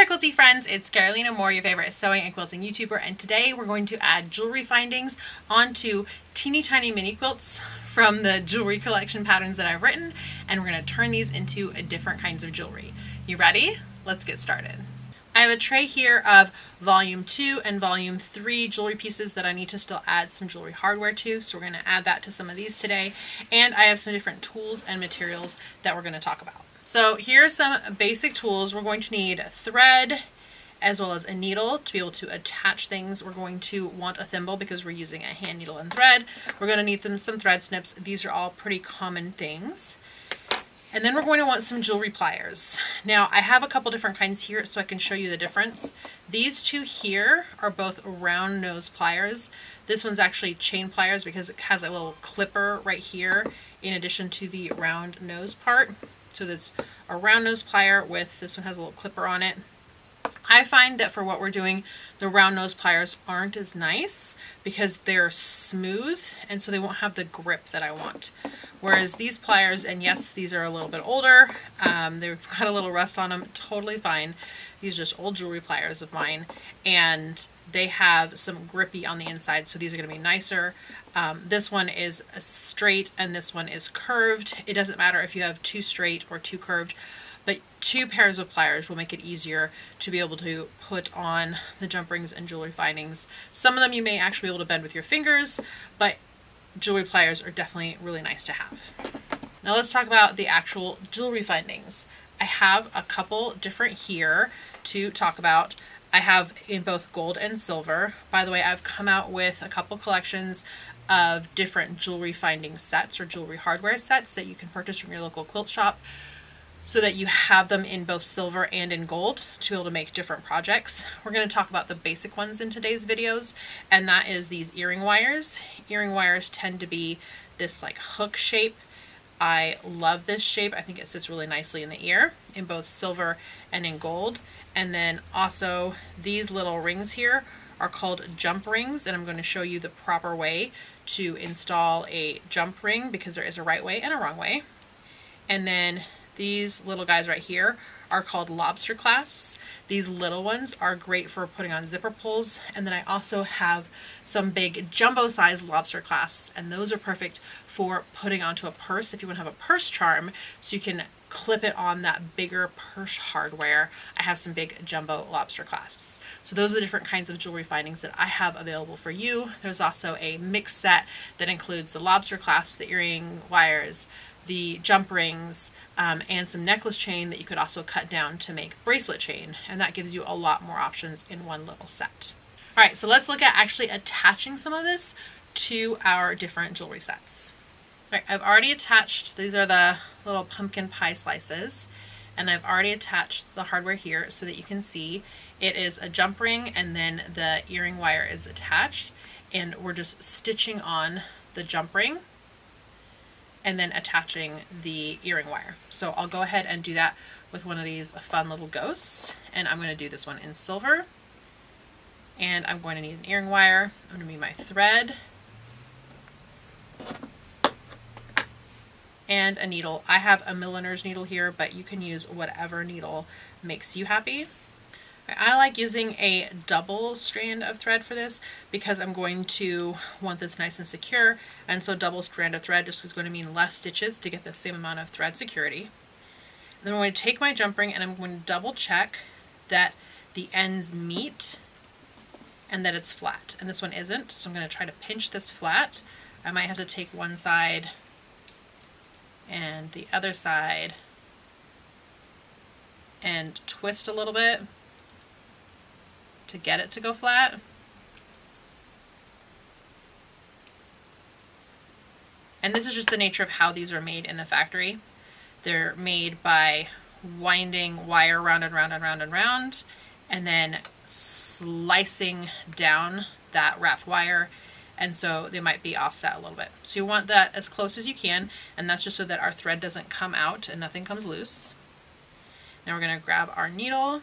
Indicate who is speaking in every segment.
Speaker 1: quilty friends, it's Carolina Moore, your favorite sewing and quilting YouTuber, and today we're going to add jewelry findings onto teeny tiny mini quilts from the jewelry collection patterns that I've written, and we're going to turn these into different kinds of jewelry. You ready? Let's get started. I have a tray here of volume 2 and volume 3 jewelry pieces that I need to still add some jewelry hardware to, so we're going to add that to some of these today, and I have some different tools and materials that we're going to talk about. So here's some basic tools. We're going to need thread as well as a needle to be able to attach things. We're going to want a thimble because we're using a hand needle and thread. We're going to need some thread snips. These are all pretty common things. And then we're going to want some jewelry pliers. Now I have a couple different kinds here so I can show you the difference. These two here are both round nose pliers. This one's actually chain pliers because it has a little clipper right here in addition to the round nose part. So that's a round nose plier with, this one has a little clipper on it. I find that for what we're doing, the round nose pliers aren't as nice because they're smooth and so they won't have the grip that I want. Whereas these pliers, and yes, these are a little bit older, they've got a little rust on them, totally fine. These are just old jewelry pliers of mine, and they have some grippy on the inside, so these are going to be nicer. This one is straight and this one is curved. It doesn't matter if you have two straight or two curved, but two pairs of pliers will make it easier to be able to put on the jump rings and jewelry findings. Some of them you may actually be able to bend with your fingers, but jewelry pliers are definitely really nice to have. Now let's talk about the actual jewelry findings. I have a couple different here to talk about. I have in both gold and silver. By the way, I've come out with a couple collections of different jewelry finding sets or jewelry hardware sets that you can purchase from your local quilt shop so that you have them in both silver and in gold to be able to make different projects. We're going to talk about the basic ones in today's videos, and that is these earring wires. Earring wires tend to be this like hook shape. I love this shape. I think it sits really nicely in the ear in both silver and in gold. And then also these little rings here are called jump rings, and I'm going to show you the proper way to install a jump ring because there is a right way and a wrong way. And then these little guys right here are called lobster clasps. These little ones are great for putting on zipper pulls. And then I also have some big jumbo size lobster clasps, and those are perfect for putting onto a purse if you want to have a purse charm so you can clip it on that bigger purse hardware. I have some big jumbo lobster clasps. So those are the different kinds of jewelry findings that I have available for you. There's also a mix set that includes the lobster clasps, the earring wires, the jump rings, and some necklace chain that you could also cut down to make bracelet chain, and that gives you a lot more options in one little set. All right, so let's look at actually attaching some of this to our different jewelry sets. All right, I've already attached, these are the little pumpkin pie slices, and I've already attached the hardware here so that you can see it is a jump ring and then the earring wire is attached, and we're just stitching on the jump ring and then attaching the earring wire. So I'll go ahead and do that with one of these fun little ghosts, and I'm going to do this one in silver, and I'm going to need an earring wire. I'm going to need my thread and a needle. I have a milliner's needle here, but you can use whatever needle makes you happy. I like using a double strand of thread for this because I'm going to want this nice and secure, and so double strand of thread just is going to mean less stitches to get the same amount of thread security. And then I'm going to take my jump ring and I'm going to double check that the ends meet and that it's flat, and this one isn't, so I'm going to try to pinch this flat. I might have to take one side and the other side and twist a little bit to get it to go flat. And this is just the nature of how these are made in the factory. They're made by winding wire round and round and round and round, and then slicing down that wrapped wire, and so they might be offset a little bit. So you want that as close as you can, and that's just so that our thread doesn't come out and nothing comes loose. Now we're going to grab our needle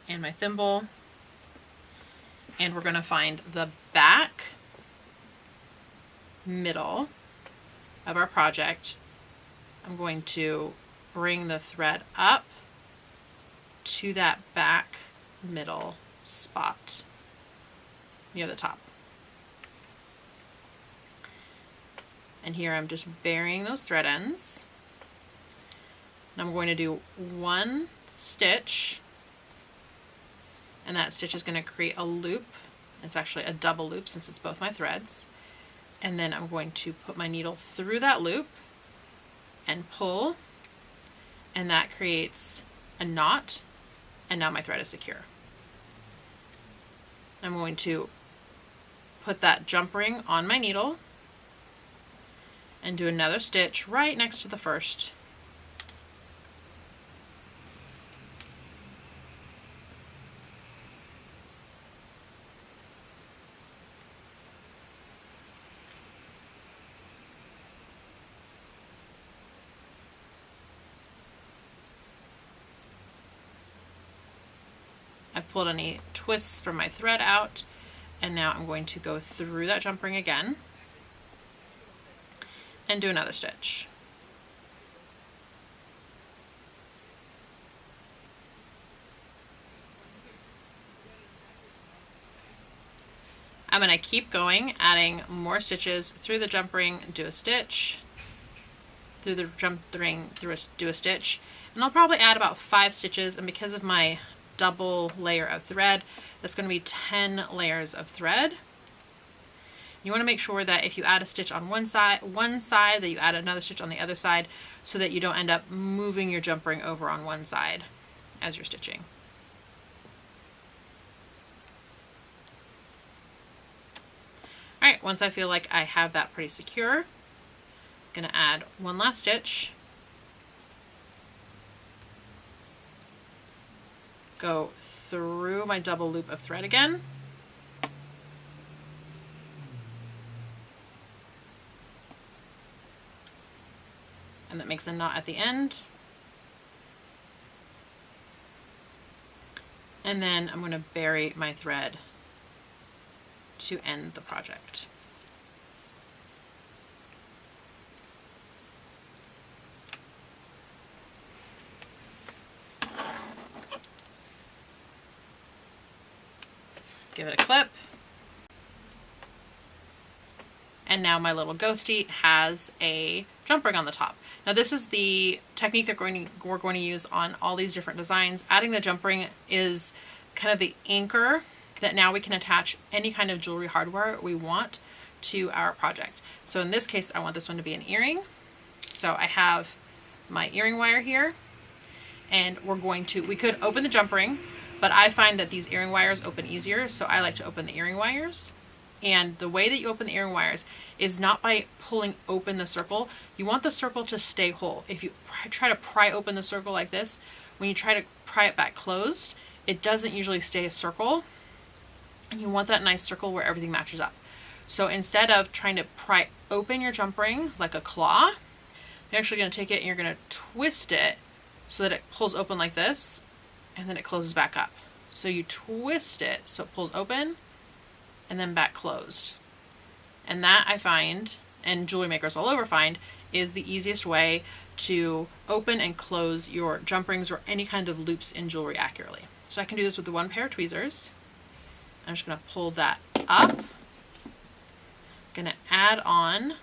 Speaker 1: and my thimble, and we're going to find the back middle of our project. I'm going to bring the thread up to that back middle spot near the top. And here I'm just burying those thread ends. And I'm going to do one stitch, and that stitch is going to create a loop. It's actually a double loop since it's both my threads. And then I'm going to put my needle through that loop and pull, and that creates a knot, and now my thread is secure. I'm going to put that jump ring on my needle and do another stitch right next to the first. I've pulled any twists from my thread out, and now I'm going to go through that jump ring again and do another stitch. I'm going to keep going, adding more stitches through the jump ring, do a stitch, through the jump ring, do a stitch, and I'll probably add about 5 stitches, and because of my double layer of thread, that's going to be 10 layers of thread. You want to make sure that if you add a stitch on one side, that you add another stitch on the other side, so that you don't end up moving your jump ring over on one side as you're stitching. All right, once I feel like I have that pretty secure, I'm going to add one last stitch, go through my double loop of thread again, and that makes a knot at the end. And then I'm going to bury my thread to end the project. Give it a clip. And now my little ghostie has a jump ring on the top. Now this is the technique that we're going to use on all these different designs. Adding the jump ring is kind of the anchor that now we can attach any kind of jewelry hardware we want to our project. So in this case, I want this one to be an earring. So I have my earring wire here, and we could open the jump ring, but I find that these earring wires open easier, so I like to open the earring wires. And the way that you open the earring wires is not by pulling open the circle. You want the circle to stay whole. If you try to pry open the circle like this, when you try to pry it back closed, it doesn't usually stay a circle. And you want that nice circle where everything matches up. So instead of trying to pry open your jump ring like a claw, you're actually going to take it and you're going to twist it so that it pulls open like this, and then it closes back up. So you twist it so it pulls open and then back closed. And that I find, and jewelry makers all over find, is the easiest way to open and close your jump rings or any kind of loops in jewelry accurately. So I can do this with the one pair of tweezers. I'm just going to pull that up. I'm going to add on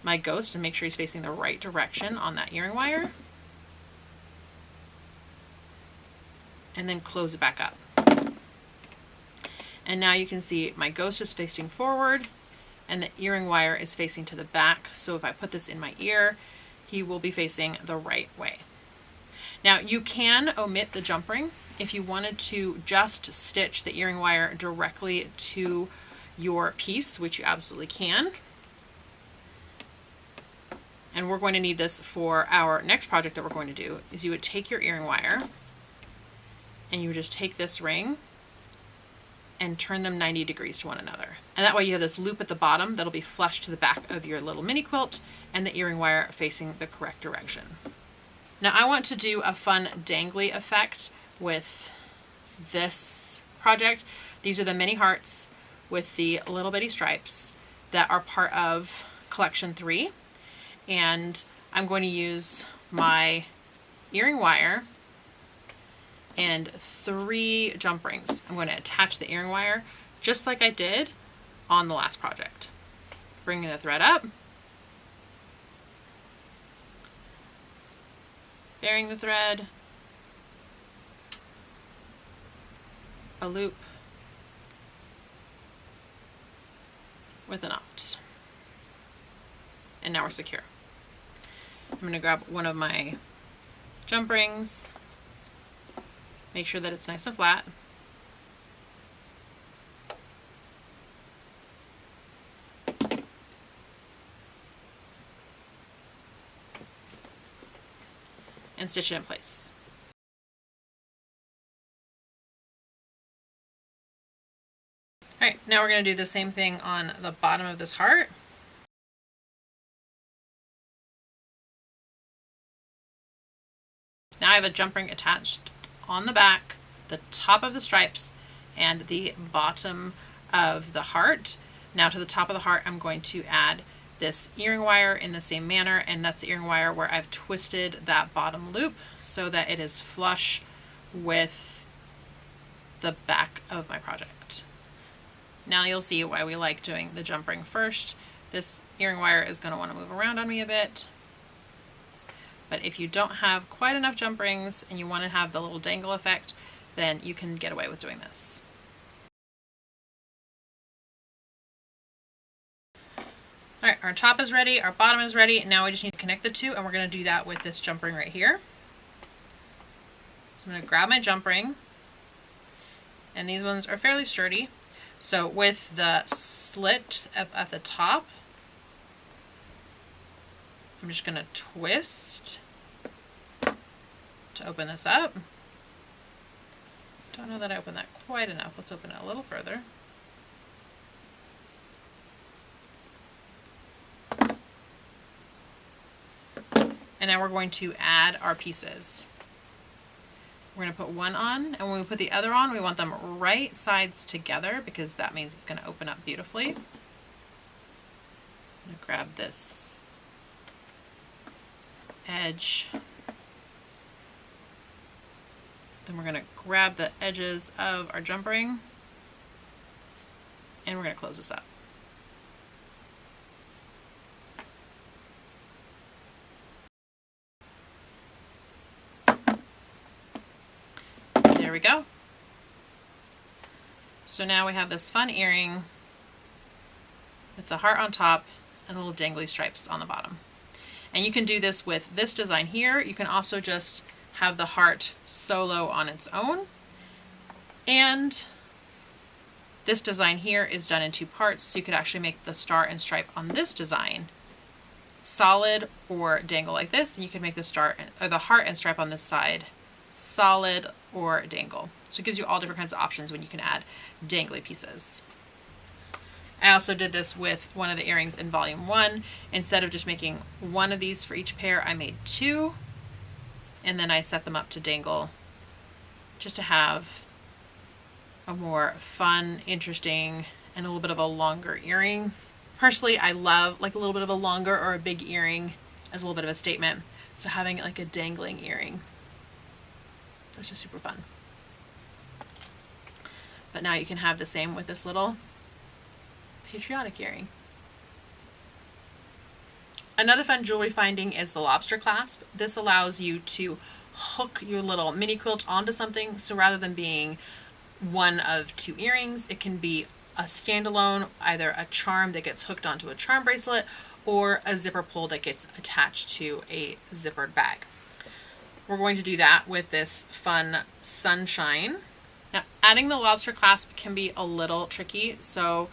Speaker 1: my ghost and make sure he's facing the right direction on that earring wire. And then close it back up. And now you can see my ghost is facing forward and the earring wire is facing to the back. So if I put this in my ear, he will be facing the right way. Now you can omit the jump ring if you wanted to just stitch the earring wire directly to your piece, which you absolutely can. And we're going to need this for our next project that we're going to do, is you would take your earring wire and you would just take this ring and turn them 90 degrees to one another. And that way you have this loop at the bottom that'll be flush to the back of your little mini quilt and the earring wire facing the correct direction. Now I want to do a fun dangly effect with this project. These are the mini hearts with the little bitty stripes that are part of collection 3. And I'm going to use my earring wire and 3 jump rings. I'm going to attach the earring wire just like I did on the last project. Bringing the thread up, bearing the thread, a loop with a knot, and now we're secure. I'm going to grab one of my jump rings, make sure that it's nice and flat, and stitch it in place. All right, now we're going to do the same thing on the bottom of this heart. Now I have a jump ring attached on the back, the top of the stripes, and the bottom of the heart. Now to the top of the heart, I'm going to add this earring wire in the same manner, and that's the earring wire where I've twisted that bottom loop so that it is flush with the back of my project. Now you'll see why we like doing the jump ring first. This earring wire is going to want to move around on me a bit. But if you don't have quite enough jump rings and you want to have the little dangle effect, then you can get away with doing this. All right, our top is ready, our bottom is ready. Now we just need to connect the two, and we're going to do that with this jump ring right here. So I'm going to grab my jump ring, and these ones are fairly sturdy. So with the slit at the top, I'm just going to twist to open this up. Don't know that I opened that quite enough. Let's open it a little further. And now we're going to add our pieces. We're going to put one on, and when we put the other on, we want them right sides together because that means it's going to open up beautifully. I'm going to grab this edge. Then we're going to grab the edges of our jump ring, and we're going to close this up. There we go. So now we have this fun earring with the heart on top and little dangly stripes on the bottom. And you can do this with this design here. You can also just have the heart solo on its own. And this design here is done in 2 parts, so you could actually make the star and stripe on this design solid or dangle like this, and you can make the star or the heart and stripe on this side solid or dangle. So it gives you all different kinds of options when you can add dangly pieces. I also did this with one of the earrings in volume 1. Instead of just making one of these for each pair, I made 2, and then I set them up to dangle just to have a more fun, interesting, and a little bit of a longer earring. Personally, I love like a little bit of a longer or a big earring as a little bit of a statement. So having like a dangling earring, that's just super fun. But now you can have the same with this little patriotic earring. Another fun jewelry finding is the Lobster Clasp. This allows you to hook your little mini quilt onto something. So rather than being one of 2 earrings, it can be a standalone, either a charm that gets hooked onto a charm bracelet or a zipper pull that gets attached to a zippered bag. We're going to do that with this fun sunshine. Now, adding the Lobster Clasp can be a little tricky. So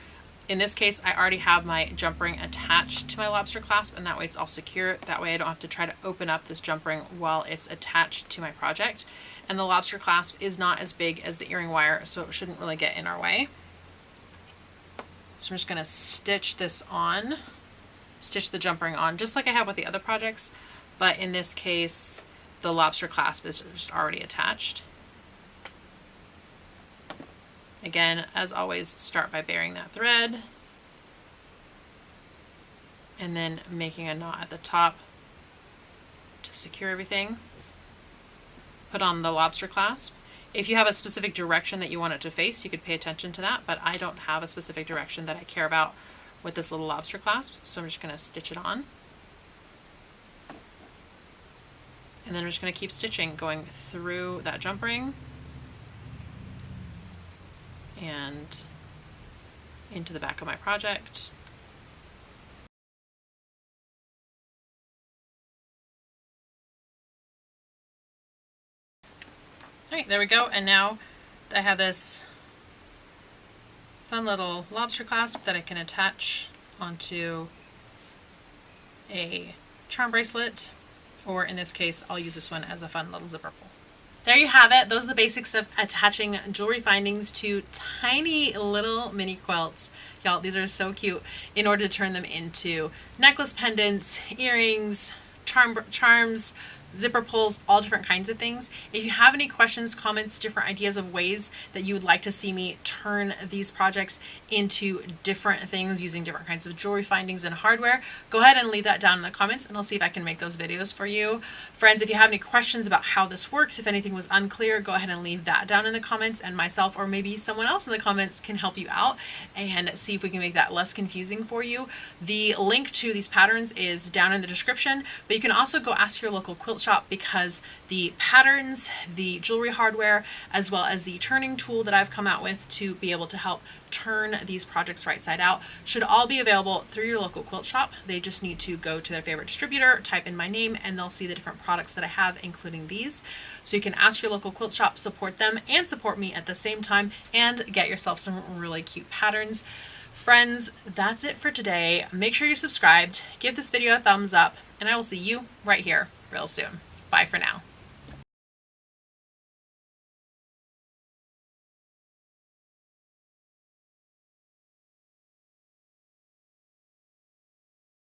Speaker 1: in this case, I already have my jump ring attached to my Lobster Clasp, and that way it's all secure. That way I don't have to try to open up this jump ring while it's attached to my project. And the Lobster Clasp is not as big as the earring wire, so it shouldn't really get in our way. So I'm just going to stitch this on, stitch the jump ring on, just like I have with the other projects, but in this case, the Lobster Clasp is just already attached. Again, as always, start by bearing that thread and then making a knot at the top to secure everything. Put on the Lobster Clasp. If you have a specific direction that you want it to face, you could pay attention to that, but I don't have a specific direction that I care about with this little lobster clasp, so I'm just going to stitch it on. And then I'm just going to keep stitching, going through that jump ring and into the back of my project. All right, there we go. And now I have this fun little lobster clasp that I can attach onto a charm bracelet, or in this case, I'll use this one as a fun little zipper pull. There you have it. Those are the basics of attaching jewelry findings to tiny little mini quilts. Y'all, these are so cute, in order to turn them into necklace pendants, earrings, charms, zipper pulls, all different kinds of things. If you have any questions, comments, different ideas of ways that you would like to see me turn these projects into different things using different kinds of jewelry findings and hardware, go ahead and leave that down in the comments and I'll see if I can make those videos for you. Friends, if you have any questions about how this works, if anything was unclear, go ahead and leave that down in the comments, and myself or maybe someone else in the comments can help you out and see if we can make that less confusing for you. The link to these patterns is down in the description, but you can also go ask your local quilt shop, because the patterns, the jewelry hardware, as well as the turning tool that I've come out with to be able to help turn these projects right side out should all be available through your local quilt shop. They just need to go to their favorite distributor, type in my name, and they'll see the different products that I have, including these. So you can ask your local quilt shop, support them, and support me at the same time, and get yourself some really cute patterns. Friends, that's it for today. Make sure you're subscribed, give this video a thumbs up, and I will see you right here real soon. Bye for now.